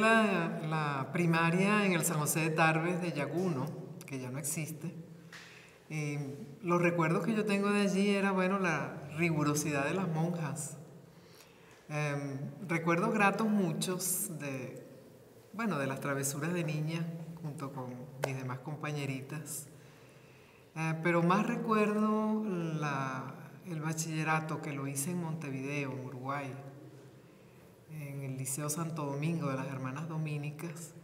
la primaria en el San José de Tarbes de Yaguno, que ya no existe. Los recuerdos que yo tengo de allí era, bueno, la rigurosidad de las monjas. Recuerdos gratos muchos de las travesuras de niña junto con mis demás compañeritas. Pero más recuerdo el bachillerato, que lo hice en Montevideo, en Uruguay, en el Liceo Santo Domingo de las Hermanas Dominicas,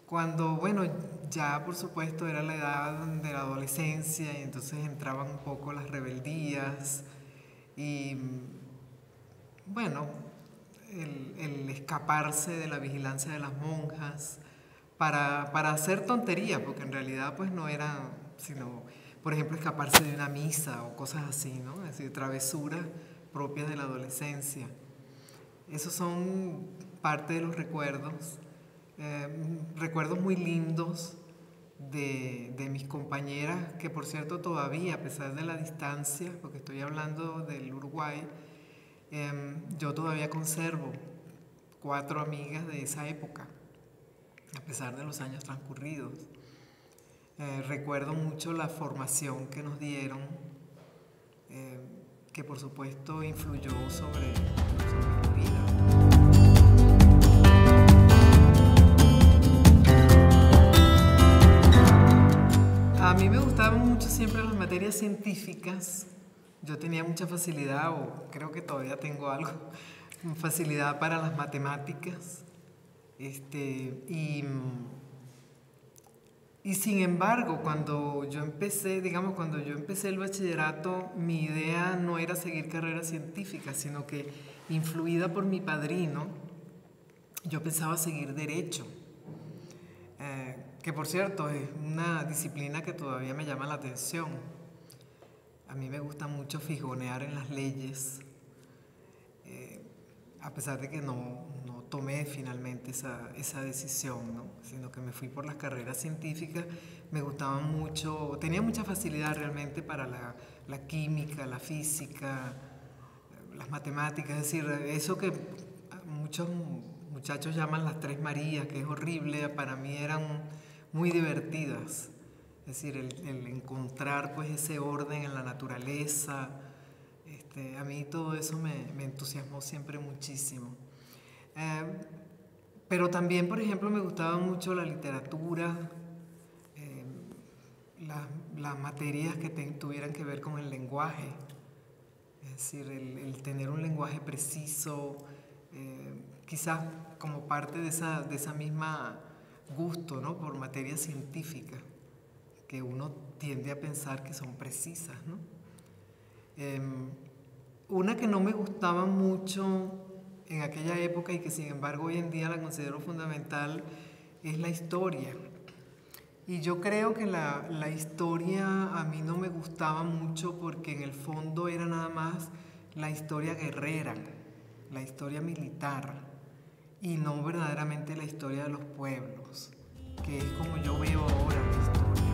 cuando, bueno, ya por supuesto era la edad de la adolescencia y entonces entraban un poco las rebeldías y, bueno, el escaparse de la vigilancia de las monjas para hacer tonterías, porque en realidad pues no era sino, por ejemplo, escaparse de una misa o cosas así, ¿no? Es decir, travesuras propias de la adolescencia. Esos son parte de los recuerdos, recuerdos muy lindos de mis compañeras, que por cierto todavía, a pesar de la distancia, porque estoy hablando del Uruguay, yo todavía conservo 4 amigas de esa época, a pesar de los años transcurridos. Recuerdo mucho la formación que nos dieron, que por supuesto influyó sobre mi vida. A mí me gustaban mucho siempre las materias científicas. Yo tenía mucha facilidad, o creo que todavía tengo algo, facilidad para las matemáticas. Y sin embargo, cuando yo empecé el bachillerato, mi idea no era seguir carreras científicas, sino que, influida por mi padrino, yo pensaba seguir Derecho, que por cierto es una disciplina que todavía me llama la atención. A mí me gusta mucho fijonear en las leyes, a pesar de que no tomé finalmente esa decisión, ¿no? Sino que me fui por las carreras científicas. Me gustaban mucho, tenía mucha facilidad realmente para la química, la física, las matemáticas, es decir, eso que muchos muchachos llaman las 3 Marías, que es horrible, para mí eran muy divertidas. Es decir, el encontrar pues ese orden en la naturaleza, a mí todo eso me entusiasmó siempre muchísimo. Pero también, por ejemplo, me gustaba mucho la literatura, las materias que tuvieran que ver con el lenguaje, es decir, el tener un lenguaje preciso, quizás como parte de esa misma gusto, ¿no?, por materias científicas, que uno tiende a pensar que son precisas, ¿no? Una que no me gustaba mucho en aquella época y que sin embargo hoy en día la considero fundamental es la historia. Y yo creo que la historia a mí no me gustaba mucho porque en el fondo era nada más la historia guerrera, la historia militar, y no verdaderamente la historia de los pueblos, que es como yo veo ahora la historia.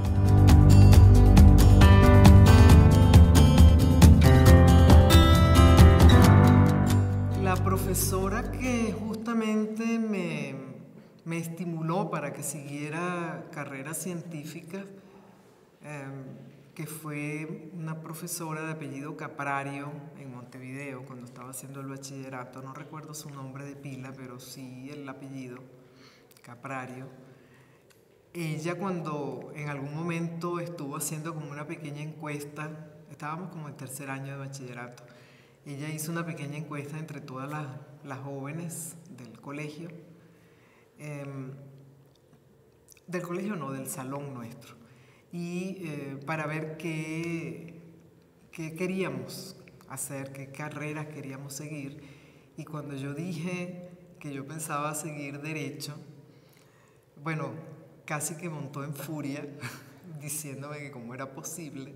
La profesora que justamente me estimuló para que siguiera carreras científicas, que fue una profesora de apellido Caprario en Montevideo, cuando estaba haciendo el bachillerato, no recuerdo su nombre de pila, pero sí el apellido, Caprario. Ella, cuando en algún momento estuvo haciendo como una pequeña encuesta, estábamos como en tercer año de bachillerato, ella hizo una pequeña encuesta entre todas las jóvenes del colegio, del salón nuestro, y para ver qué queríamos hacer, qué carreras queríamos seguir. Y cuando yo dije que yo pensaba seguir Derecho, bueno, casi que montó en furia diciéndome que cómo era posible,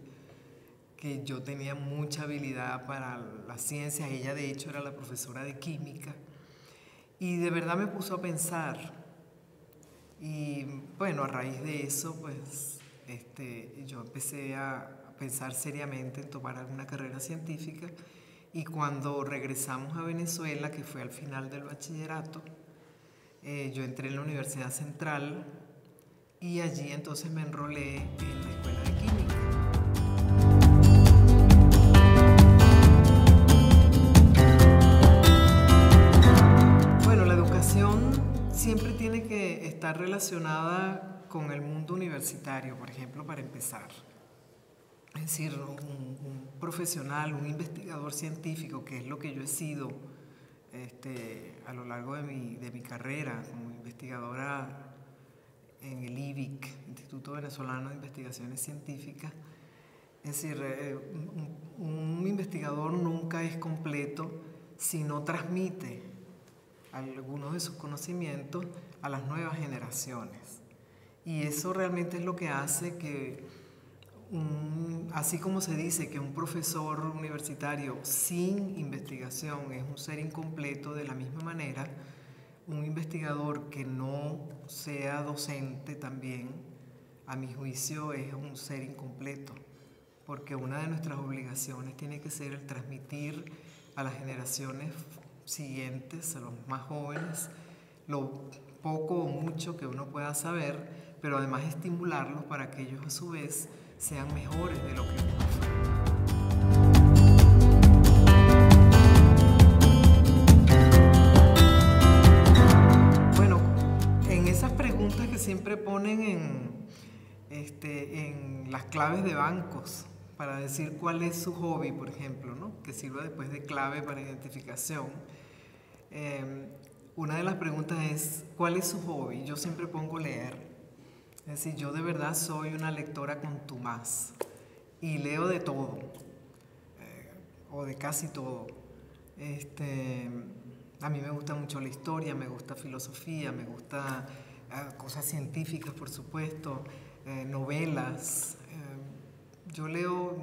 que yo tenía mucha habilidad para las ciencias. Ella de hecho era la profesora de química, y de verdad me puso a pensar. Y bueno, a raíz de eso pues yo empecé a pensar seriamente en tomar alguna carrera científica, y cuando regresamos a Venezuela, que fue al final del bachillerato, yo entré en la Universidad Central y allí entonces me enrolé en la Escuela de Química. Bueno, la educación siempre tiene que estar relacionada con el mundo universitario, por ejemplo, para empezar. Es decir, un profesional, un investigador científico, que es lo que yo he sido a lo largo de mi carrera como investigadora en el IVIC, Instituto Venezolano de Investigaciones Científicas. Es decir, un investigador nunca es completo si no transmite algunos de sus conocimientos a las nuevas generaciones. Y eso realmente es lo que hace que así como se dice que un profesor universitario sin investigación es un ser incompleto, de la misma manera, un investigador que no sea docente también, a mi juicio, es un ser incompleto, porque una de nuestras obligaciones tiene que ser el transmitir a las generaciones siguientes, a los más jóvenes, lo poco o mucho que uno pueda saber, pero además estimularlos para que ellos a su vez sean mejores de lo que uno fue. Bueno, en esas preguntas que siempre ponen en las claves de bancos para decir cuál es su hobby, por ejemplo, ¿no? Que sirva después de clave para identificación. Una de las preguntas es, ¿cuál es su hobby? Yo siempre pongo leer. Es decir, yo de verdad soy una lectora contumaz y leo de todo, o de casi todo. A mí me gusta mucho la historia, me gusta filosofía, me gusta cosas científicas, por supuesto, novelas. Yo leo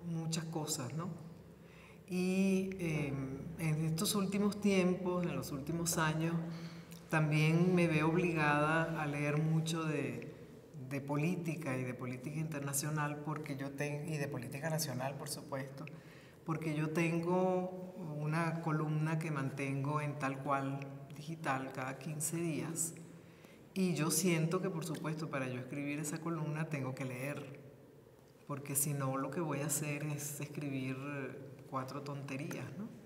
muchas cosas, ¿no? Y en estos últimos tiempos, en los últimos años, también me veo obligada a leer mucho de política y de política internacional, y de política nacional, por supuesto, porque yo tengo una columna que mantengo en Tal Cual Digital cada 15 días, y yo siento que, por supuesto, para yo escribir esa columna tengo que leer, porque si no lo que voy a hacer es escribir 4 tonterías, ¿no?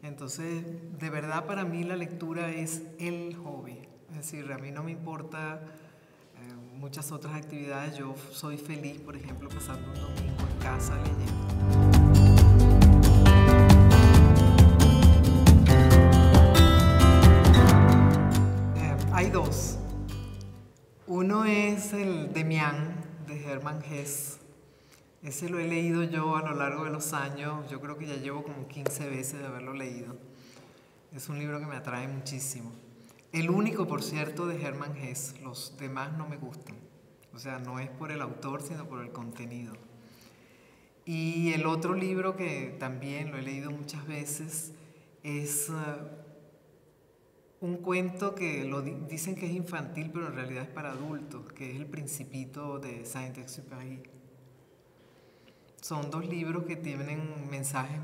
Entonces, de verdad para mí la lectura es el hobby. Es decir, a mí no me importa muchas otras actividades. Yo soy feliz, por ejemplo, pasando un domingo en casa leyendo. Hay 2. Uno es el Demián, de Hermann Hesse. Ese lo he leído yo a lo largo de los años. Yo creo que ya llevo como 15 veces de haberlo leído. Es un libro que me atrae muchísimo. El único, por cierto, de Hermann Hesse. Los demás no me gustan. O sea, no es por el autor, sino por el contenido. Y el otro libro que también lo he leído muchas veces es un cuento que dicen que es infantil, pero en realidad es para adultos, que es El Principito de Saint-Exupéry. Son 2 libros que tienen mensajes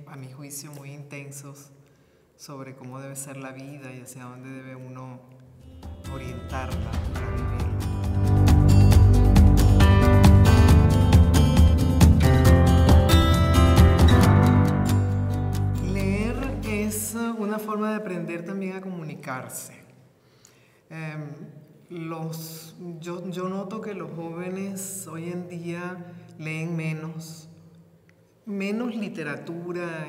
a mi juicio, muy intensos sobre cómo debe ser la vida y hacia dónde debe uno orientarla para vivirla. Leer es una forma de aprender también a comunicarse. Yo noto que los jóvenes hoy en día leen menos literatura,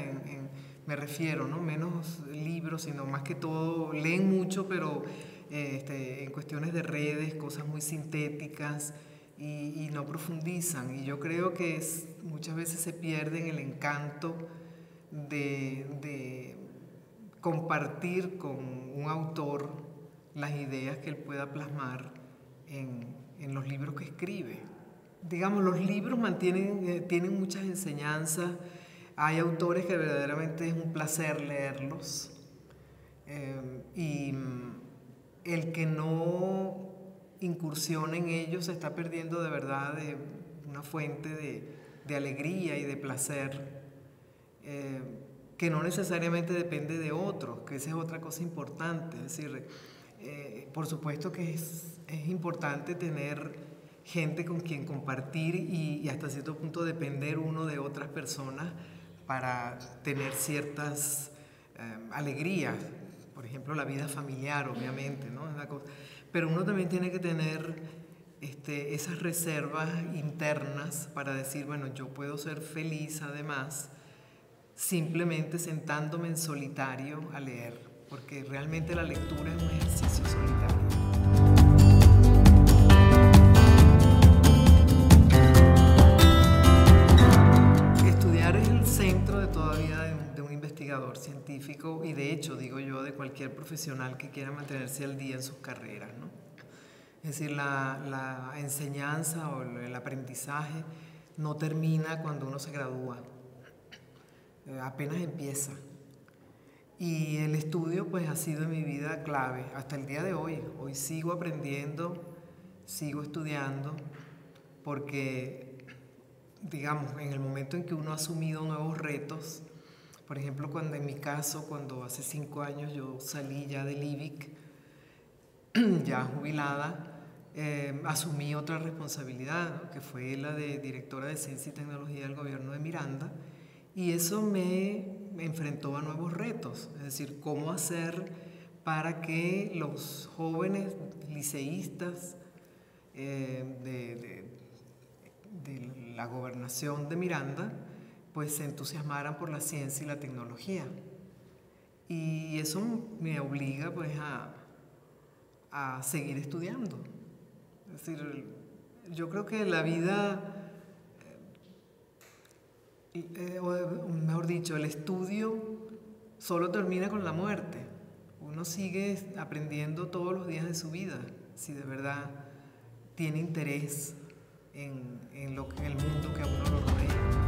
me refiero, ¿no? Menos libros, sino más que todo, leen mucho, pero en cuestiones de redes, cosas muy sintéticas, y no profundizan. Y yo creo que muchas veces se pierden el encanto de compartir con un autor las ideas que él pueda plasmar en los libros que escribe. Digamos, los libros tienen muchas enseñanzas. Hay autores que verdaderamente es un placer leerlos. Y el que no incursione en ellos se está perdiendo de verdad de una fuente de alegría y de placer que no necesariamente depende de otros, que esa es otra cosa importante. Es decir, por supuesto que es importante tener gente con quien compartir y hasta cierto punto depender uno de otras personas para tener ciertas alegrías. Por ejemplo, la vida familiar, obviamente, ¿no? Es una cosa. Pero uno también tiene que tener esas reservas internas para decir, bueno, yo puedo ser feliz además simplemente sentándome en solitario a leer, porque realmente la lectura es un ejercicio solitario. Estudiar es el centro de toda vida de un investigador científico y de hecho, digo yo, de cualquier profesional que quiera mantenerse al día en sus carreras, ¿no? Es decir, la enseñanza o el aprendizaje no termina cuando uno se gradúa, apenas empieza. Y el estudio pues ha sido en mi vida clave hasta el día de hoy. Hoy sigo aprendiendo, sigo estudiando, porque digamos, en el momento en que uno ha asumido nuevos retos, por ejemplo, cuando en mi caso, cuando hace 5 años yo salí ya del IBIC, ya jubilada, asumí otra responsabilidad, ¿no? Que fue la de directora de Ciencia y Tecnología del gobierno de Miranda, y eso me enfrentó a nuevos retos, es decir, cómo hacer para que los jóvenes liceístas de la gobernación de Miranda pues se entusiasmaran por la ciencia y la tecnología. Y eso me obliga pues a seguir estudiando. Es decir, yo creo que la vida, o mejor dicho, el estudio solo termina con la muerte. Uno sigue aprendiendo todos los días de su vida, si de verdad tiene interés en el mundo que a uno lo rodea.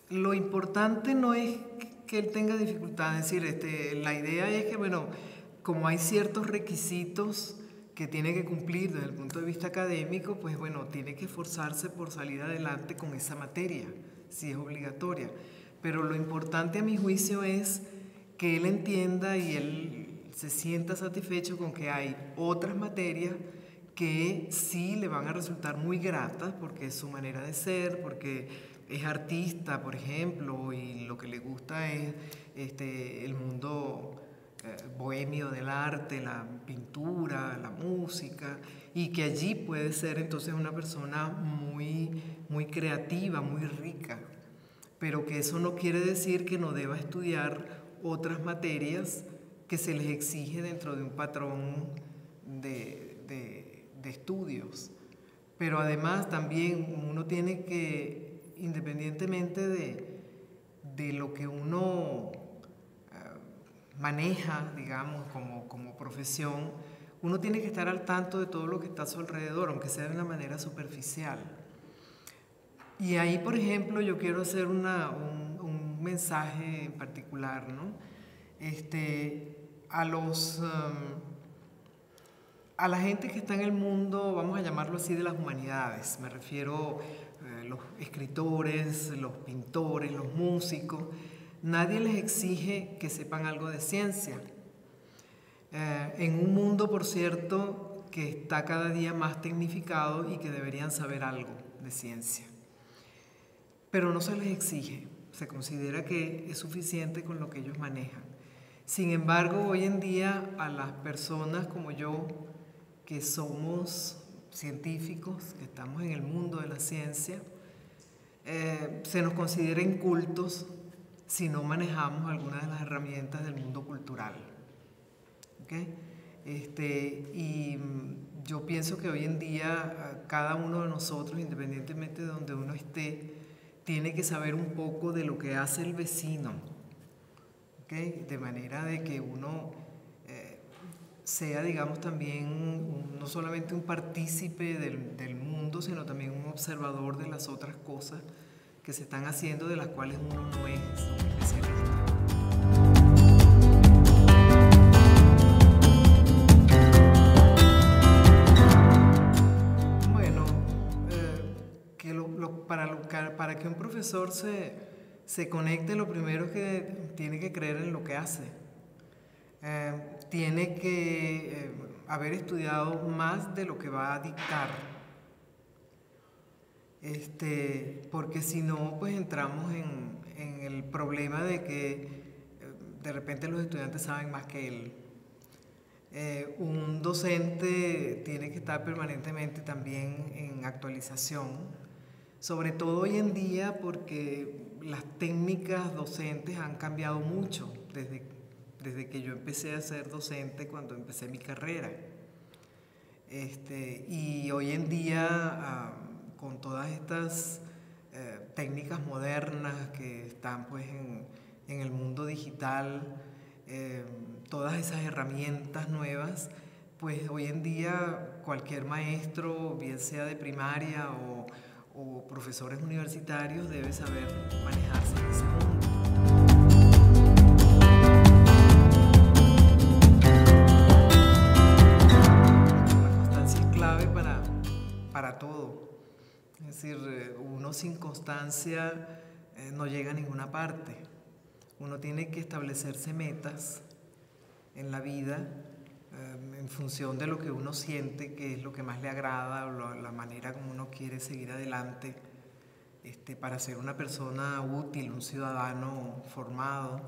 Lo importante no es que él tenga dificultades, es decir, la idea es que, bueno, como hay ciertos requisitos que tiene que cumplir desde el punto de vista académico, pues bueno, tiene que esforzarse por salir adelante con esa materia, si es obligatoria. Pero lo importante a mi juicio es que él entienda y él se sienta satisfecho con que hay otras materias que sí le van a resultar muy gratas, porque es su manera de ser, porque es artista, por ejemplo, y lo que le gusta es el mundo bohemio del arte, la pintura, la música, y que allí puede ser entonces una persona muy, muy creativa, muy rica, pero que eso no quiere decir que no deba estudiar otras materias que se les exige dentro de un patrón de estudios. Pero además también uno tiene que, independientemente de lo que uno maneja, digamos, como profesión, uno tiene que estar al tanto de todo lo que está a su alrededor, aunque sea de una manera superficial. Y ahí, por ejemplo, yo quiero hacer un mensaje en particular, ¿no? A la gente que está en el mundo, vamos a llamarlo así, de las humanidades, me refiero a los escritores, los pintores, los músicos, nadie les exige que sepan algo de ciencia. En un mundo, por cierto, que está cada día más tecnificado y que deberían saber algo de ciencia. Pero no se les exige, se considera que es suficiente con lo que ellos manejan. Sin embargo, hoy en día a las personas como yo, que somos científicos, que estamos en el mundo de la ciencia, se nos considera incultos si no manejamos algunas de las herramientas del mundo cultural. ¿Okay? Y yo pienso que hoy en día cada uno de nosotros, independientemente de donde uno esté, tiene que saber un poco de lo que hace el vecino, ¿okay? De manera de que uno sea, digamos, también no solamente un partícipe del mundo, sino también un observador de las otras cosas que se están haciendo, de las cuales uno no es un especialista. para que un profesor se conecte, lo primero es que tiene que creer en lo que hace. Tiene que haber estudiado más de lo que va a dictar. Porque si no, pues entramos en el problema de que de repente los estudiantes saben más que él. Un docente tiene que estar permanentemente también en actualización, sobre todo hoy en día porque las técnicas docentes han cambiado mucho desde que yo empecé a ser docente, cuando empecé mi carrera. Y hoy en día, con todas estas técnicas modernas que están pues en el mundo digital, todas esas herramientas nuevas, pues hoy en día cualquier maestro, bien sea de primaria o profesores universitarios, debe saber manejarse en ese mundo. La constancia es clave para todo. Es decir, uno sin constancia no llega a ninguna parte. Uno tiene que establecerse metas en la vida en función de lo que uno siente que es lo que más le agrada o la manera como uno quiere seguir adelante para ser una persona útil, un ciudadano formado.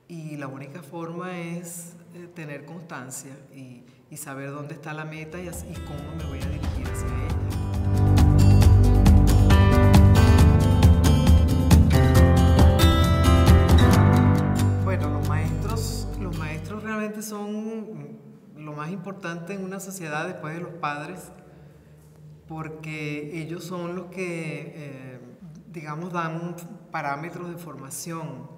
Y la única forma es tener constancia y saber dónde está la meta y cómo me voy a dirigir hacia ella. Los maestros realmente son lo más importante en una sociedad después de los padres, porque ellos son los que, digamos, dan parámetros de formación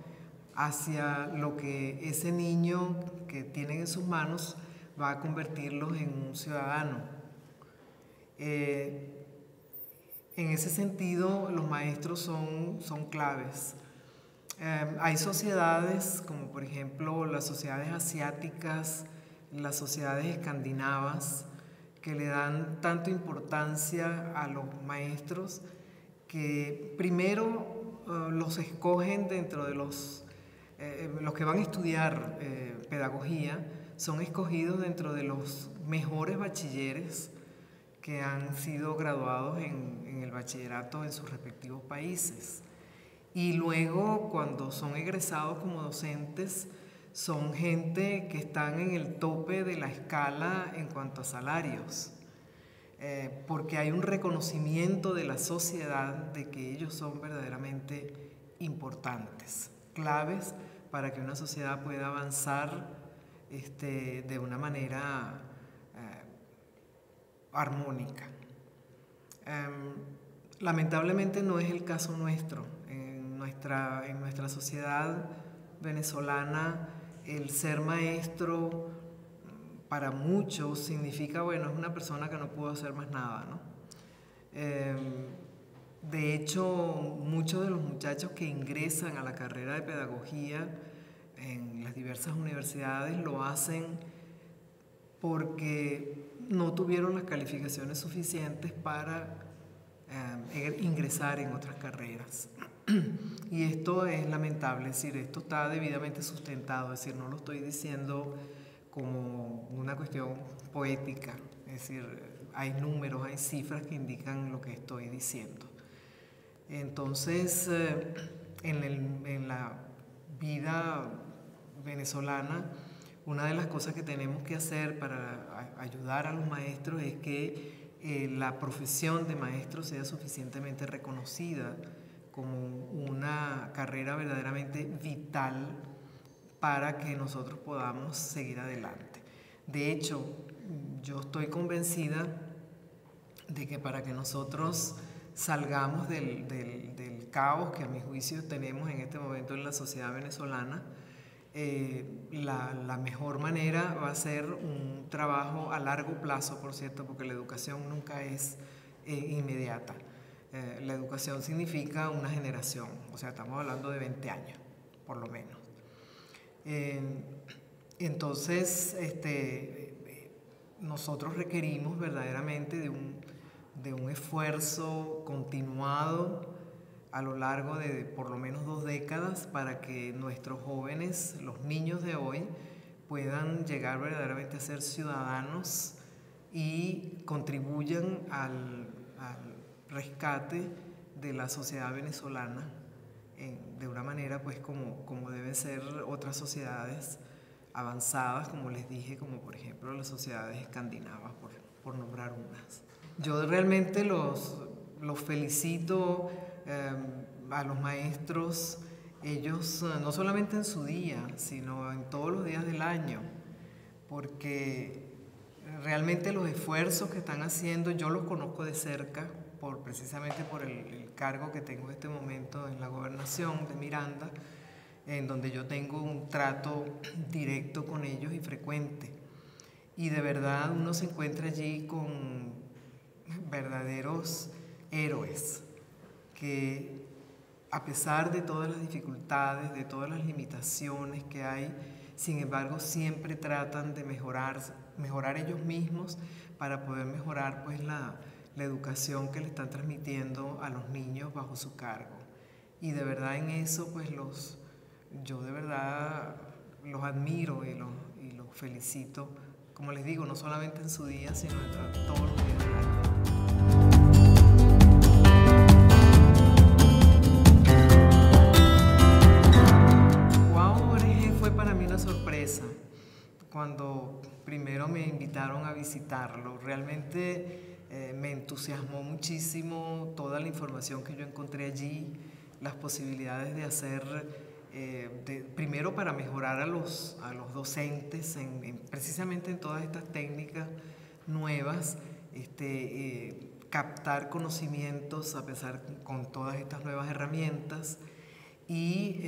hacia lo que ese niño que tienen en sus manos va a convertirlos en un ciudadano. En ese sentido, los maestros son claves. Hay sociedades como por ejemplo las sociedades asiáticas, las sociedades escandinavas, que le dan tanta importancia a los maestros que primero los escogen dentro de los que van a estudiar pedagogía, son escogidos dentro de los mejores bachilleres que han sido graduados en el bachillerato en sus respectivos países. Y luego, cuando son egresados como docentes, son gente que están en el tope de la escala en cuanto a salarios, porque hay un reconocimiento de la sociedad de que ellos son verdaderamente importantes, claves para que una sociedad pueda avanzar de una manera armónica. Lamentablemente no es el caso nuestro. En nuestra sociedad venezolana, el ser maestro para muchos significa, bueno, es una persona que no pudo hacer más nada, ¿no? De hecho, muchos de los muchachos que ingresan a la carrera de pedagogía en las diversas universidades lo hacen porque no tuvieron las calificaciones suficientes para ingresar en otras carreras. Y esto es lamentable, es decir, esto está debidamente sustentado, es decir, no lo estoy diciendo como una cuestión poética, es decir, hay números, hay cifras que indican lo que estoy diciendo. Entonces, en la vida venezolana, una de las cosas que tenemos que hacer para ayudar a los maestros es que la profesión de maestro sea suficientemente reconocida como una carrera verdaderamente vital para que nosotros podamos seguir adelante. De hecho, yo estoy convencida de que para que nosotros salgamos del caos que a mi juicio tenemos en este momento en la sociedad venezolana, la mejor manera va a ser un trabajo a largo plazo, por cierto, porque la educación nunca es inmediata. La educación significa una generación, o sea, estamos hablando de 20 años, por lo menos. Entonces, nosotros requerimos verdaderamente de un esfuerzo continuado a lo largo de por lo menos 2 décadas para que nuestros jóvenes, los niños de hoy, puedan llegar verdaderamente a ser ciudadanos y contribuyan al rescate de la sociedad venezolana de una manera pues como deben ser otras sociedades avanzadas, como les dije, como por ejemplo las sociedades escandinavas, por nombrar unas. Yo realmente los felicito a los maestros, ellos no solamente en su día, sino en todos los días del año, porque realmente los esfuerzos que están haciendo, yo los conozco de cerca, precisamente por el cargo que tengo en este momento en la gobernación de Miranda, en donde yo tengo un trato directo con ellos y frecuente. Y de verdad uno se encuentra allí con verdaderos héroes que, a pesar de todas las dificultades, de todas las limitaciones que hay, sin embargo siempre tratan de mejorar ellos mismos para poder mejorar pues la educación que le están transmitiendo a los niños bajo su cargo. Y de verdad en eso pues yo de verdad los admiro y los felicito, como les digo, no solamente en su día, sino en todos los días del año. Fue para mí una sorpresa cuando primero me invitaron a visitarlo. Realmente me entusiasmó muchísimo toda la información que yo encontré allí, las posibilidades de hacer, primero para mejorar a los docentes precisamente en todas estas técnicas nuevas, captar conocimientos a pesar con todas estas nuevas herramientas y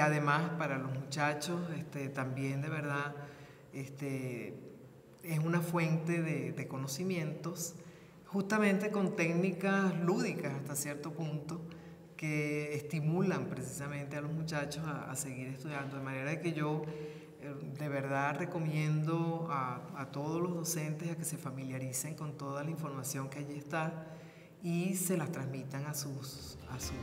además para los muchachos también de verdad es una fuente de conocimientos, justamente con técnicas lúdicas hasta cierto punto, que estimulan precisamente a los muchachos a seguir estudiando. De manera que yo de verdad recomiendo a todos los docentes a que se familiaricen con toda la información que allí está y se las transmitan a sus estudiantes.